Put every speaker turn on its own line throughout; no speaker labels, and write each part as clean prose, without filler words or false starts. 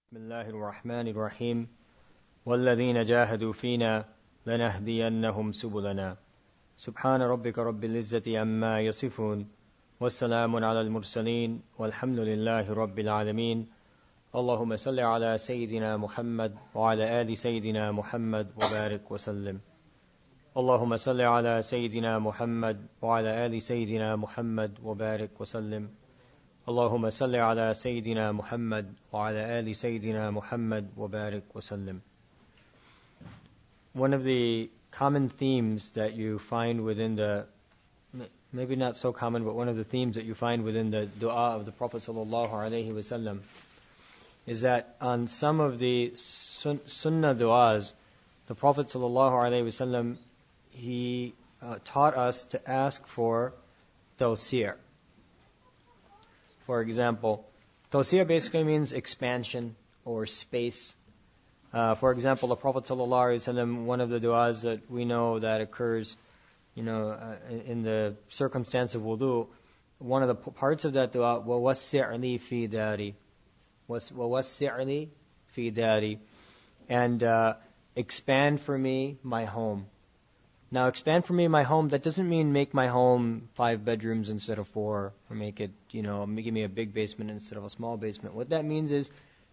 بسم الله الرحمن الرحيم والذين جاهدوا فينا لنهدينهم سبلنا سبحان ربك رب العزة عما يصفون والسلام على المرسلين والحمد لله رب العالمين اللهم صل على سيدنا محمد وعلى آل سيدنا محمد وبارك وسلم اللهم صل على سيدنا محمد وعلى آل سيدنا محمد وبارك وسلم اللهم صل على سيدنا محمد وعلى آل سيدنا محمد وبارك وسلم. One of the common themes that you find within maybe not so common, but one of the themes that you find within the dua of the Prophet ﷺ is that on some of the sunnah duas, the Prophet ﷺ, he taught us to ask for tawsi'. For example, tawsi' basically means expansion or space. For example, the Prophet ﷺ, one of the du'as that we know that occurs, in the circumstance of wudu, one of the parts of that du'a, وَوَسِّعْ لِي فِي دَارِي, وَوَسِّعْ لِي فِي دَارِي, and expand for me my home. Now, expand for me my home, that doesn't mean make my home 5 bedrooms instead of 4, or make it, give me a big basement instead of a small basement. What that means is,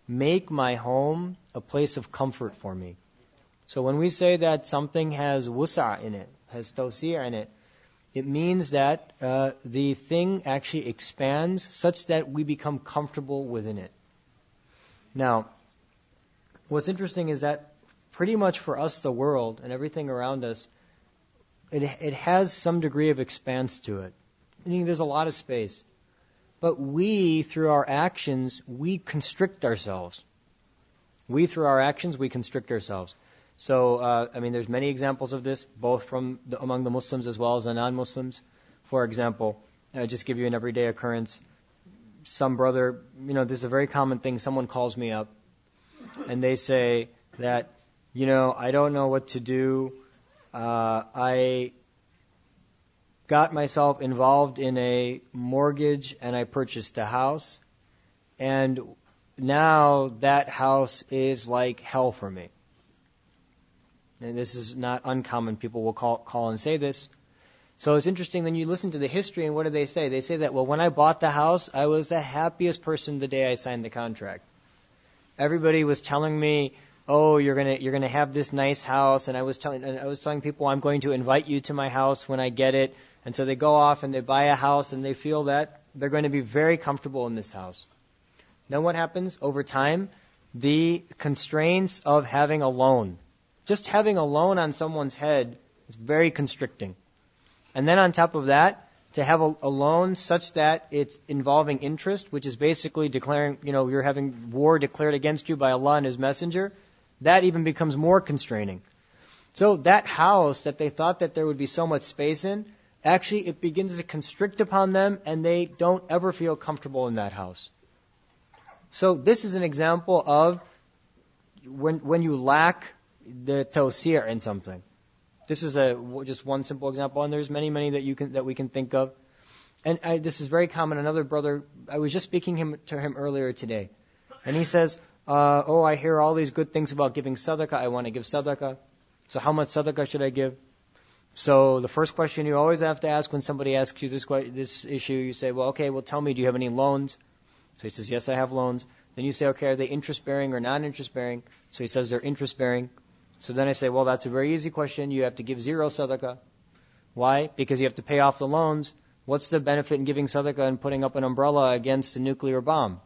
make my home a place of comfort for me. So when we say that something has wusa' in it, has tawsi' in it, it means that the thing actually expands such that we become comfortable within it. Now, what's interesting is that pretty much for us, the world and everything around us, it has some degree of expanse to it. Meaning there's a lot of space. But we, through our actions, we constrict ourselves. So, there's many examples of this, both among the Muslims as well as the non-Muslims. For example, I just give you an everyday occurrence. Some brother, this is a very common thing, someone calls me up, and they say that, I don't know what to do. I got myself involved in a mortgage and I purchased a house, and now that house is like hell for me. And this is not uncommon. People will call and say this. So it's interesting, then you listen to the history, and what do they say? They say that, well, when I bought the house, I was the happiest person the day I signed the contract. Everybody was telling me, oh, you're gonna have this nice house, and I was telling people I'm going to invite you to my house when I get it. And so they go off and they buy a house and they feel that they're going to be very comfortable in this house. Then what happens? Over time, the constraints of having a loan, just having a loan on someone's head, is very constricting. And then on top of that, to have a loan such that it's involving interest, which is basically declaring, you're having war declared against you by Allah and His Messenger, that even becomes more constraining. So that house that they thought that there would be so much space in, actually it begins to constrict upon them, and they don't ever feel comfortable in that house. So this is an example of when you lack the tawsi' in something. This is just one simple example, and there's many that we can think of. And this is very common. Another brother, I was just speaking to him earlier today, and he says, I hear all these good things about giving sadaqah. I want to give sadaqah. So how much sadaqah should I give? So the first question you always have to ask when somebody asks you this issue, you say, tell me, do you have any loans? So he says, yes, I have loans. Then you say, okay, are they interest-bearing or non-interest-bearing? So he says they're interest-bearing. So then I say, well, that's a very easy question. You have to give 0 sadaqah. Why? Because you have to pay off the loans. What's the benefit in giving sadaqah and putting up an umbrella against a nuclear bomb?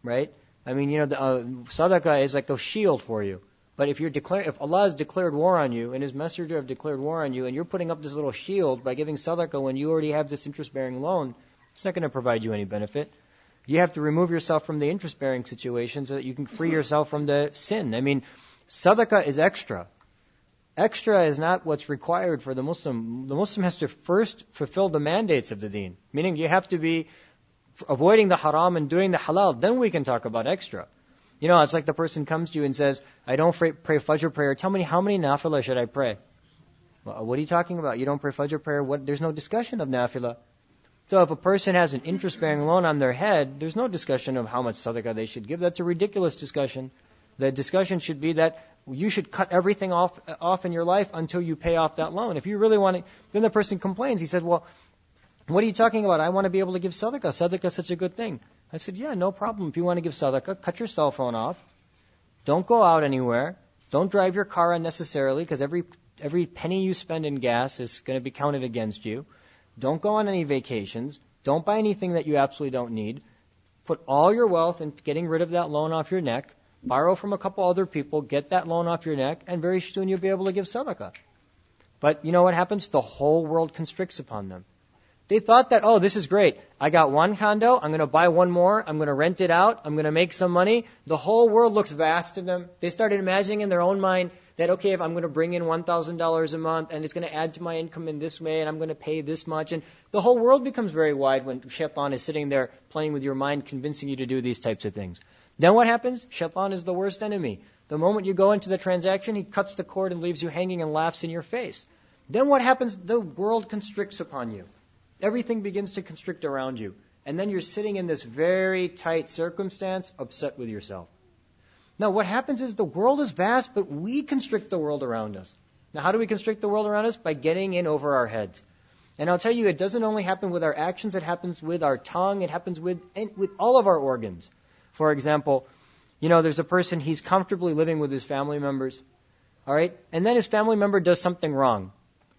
Right? Sadaqah is like a shield for you. But if Allah has declared war on you and His Messenger have declared war on you, and you're putting up this little shield by giving sadaqah when you already have this interest-bearing loan, it's not going to provide you any benefit. You have to remove yourself from the interest-bearing situation so that you can free yourself from the sin. Sadaqah is extra. Extra is not what's required for the Muslim. The Muslim has to first fulfill the mandates of the deen. Meaning you have to be avoiding the haram and doing the halal. Then we can talk about extra. It's like the person comes to you and says, I don't pray Fajr prayer. Tell me, how many nafilah should I pray? Well, what are you talking about? You don't pray Fajr prayer? There's no discussion of nafilah. So if a person has an interest-bearing loan on their head, there's no discussion of how much sadaqah they should give. That's a ridiculous discussion. The discussion should be that you should cut everything off in your life until you pay off that loan. If you really want to, then the person complains. He said, well, what are you talking about? I want to be able to give sadaqah. Sadaqah is such a good thing. I said, yeah, no problem. If you want to give sadaqah, cut your cell phone off. Don't go out anywhere. Don't drive your car unnecessarily, because every penny you spend in gas is going to be counted against you. Don't go on any vacations. Don't buy anything that you absolutely don't need. Put all your wealth in getting rid of that loan off your neck. Borrow from a couple other people. Get that loan off your neck. And very soon you'll be able to give sadaqah. But you know what happens? The whole world constricts upon them. They thought that, oh, this is great. I got one condo. I'm going to buy one more. I'm going to rent it out. I'm going to make some money. The whole world looks vast to them. They started imagining in their own mind that, okay, if I'm going to bring in $1,000 a month and it's going to add to my income in this way and I'm going to pay this much. And the whole world becomes very wide when shaitan is sitting there playing with your mind, convincing you to do these types of things. Then what happens? Shaitan is the worst enemy. The moment you go into the transaction, he cuts the cord and leaves you hanging and laughs in your face. Then what happens? The world constricts upon you. Everything begins to constrict around you. And then you're sitting in this very tight circumstance, upset with yourself. Now what happens is the world is vast, but we constrict the world around us. Now how do we constrict the world around us? By getting in over our heads. And I'll tell you, it doesn't only happen with our actions, it happens with our tongue, it happens with all of our organs. For example, there's a person, he's comfortably living with his family members. All right? And then his family member does something wrong.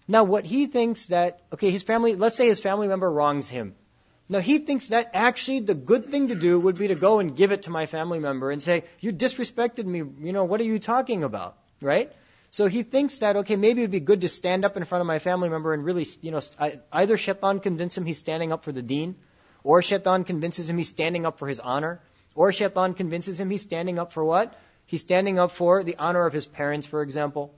Now, what he thinks that, let's say his family member wrongs him. Now, he thinks that actually the good thing to do would be to go and give it to my family member and say, you disrespected me, what are you talking about, right? So he thinks that, maybe it would be good to stand up in front of my family member and really, either shaitan convinces him he's standing up for the deen, or shaitan convinces him he's standing up for his honor, or shaitan convinces him he's standing up for what? He's standing up for the honor of his parents, for example.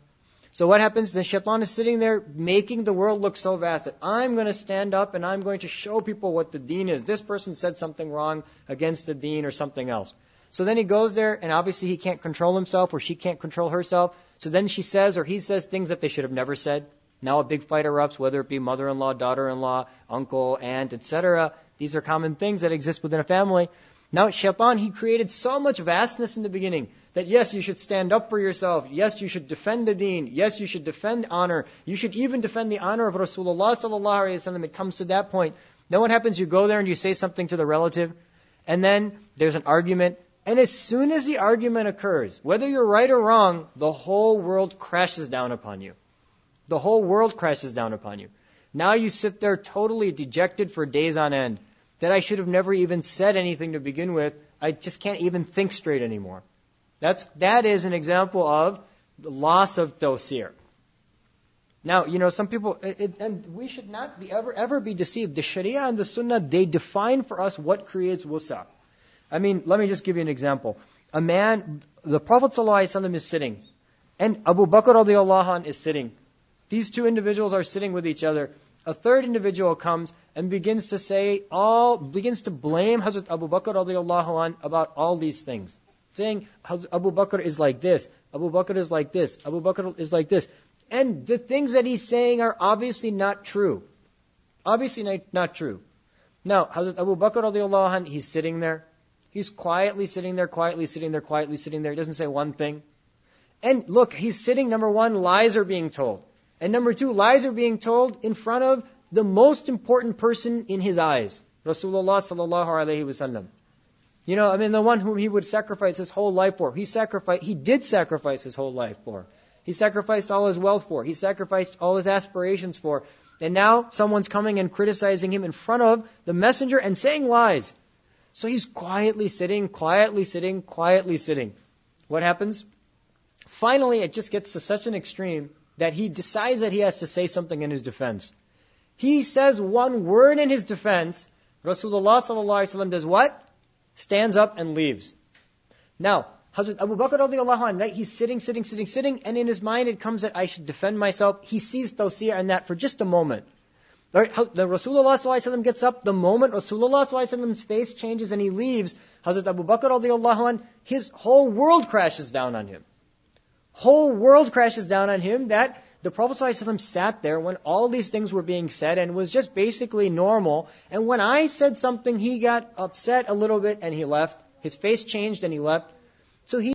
So what happens? The shaitan is sitting there making the world look so vast that I'm going to stand up and I'm going to show people what the deen is. This person said something wrong against the deen or something else. So then he goes there and obviously he can't control himself or she can't control herself. So then she says or he says things that they should have never said. Now a big fight erupts, whether it be mother-in-law, daughter-in-law, uncle, aunt, etc. These are common things that exist within a family. Now shaitan, he created so much vastness in the beginning that yes, you should stand up for yourself. Yes, you should defend the deen. Yes, you should defend honor. You should even defend the honor of Rasulullah sallallahu alaihi wasallam. It comes to that point. Then what happens? You go there and you say something to the relative, and then there's an argument. And as soon as the argument occurs, whether you're right or wrong, the whole world crashes down upon you. The whole world crashes down upon you. Now you sit there totally dejected for days on end. That I should have never even said anything to begin with. I just can't even think straight anymore. That is an example of the loss of tawsir. Now, some people, and we should not ever be deceived. The Sharia and the Sunnah, they define for us what creates wusa. I mean, let me just give you an example. A man, the Prophet ﷺ is sitting, and Abu Bakr radiallahu anh is sitting. These two individuals are sitting with each other. A third individual comes and begins to blame Hazrat Abu Bakr radiallahu anh about all these things. Saying, Abu Bakr is like this, Abu Bakr is like this, Abu Bakr is like this. And the things that he's saying are obviously not true. Obviously not true. Now, Hazrat Abu Bakr radiallahu anh, he's sitting there. He's quietly sitting there. He doesn't say one thing. And look, he's sitting, number one, lies are being told. And number two, lies are being told in front of the most important person in his eyes, Rasulullah sallallahu alaihi wasallam. The one whom he would sacrifice his whole life for. He did sacrifice his whole life for. He sacrificed all his wealth for. He sacrificed all his aspirations for. And now someone's coming and criticizing him in front of the messenger and saying lies. So he's quietly sitting. What happens? Finally, it just gets to such an extreme that he decides that he has to say something in his defense. He says one word in his defense. Rasulullah sallallahu alaihi wasallam does what? Stands up and leaves. Now, Hazrat Abu Bakr radiallahu anh, right? He's sitting, and in his mind it comes that I should defend myself. He sees tawsir in that for just a moment. Right? The Rasulullah sallallahu alaihi wasallam gets up. The moment Rasulullah sallallahu alaihi wasallam's face changes and he leaves, Hazrat Abu Bakr radiallahu anh, his whole world crashes down on him. Whole world crashes down on him that the Prophet ﷺ sat there when all these things were being said and was just basically normal. And when I said something, he got upset a little bit and he left. His face changed and he left. So he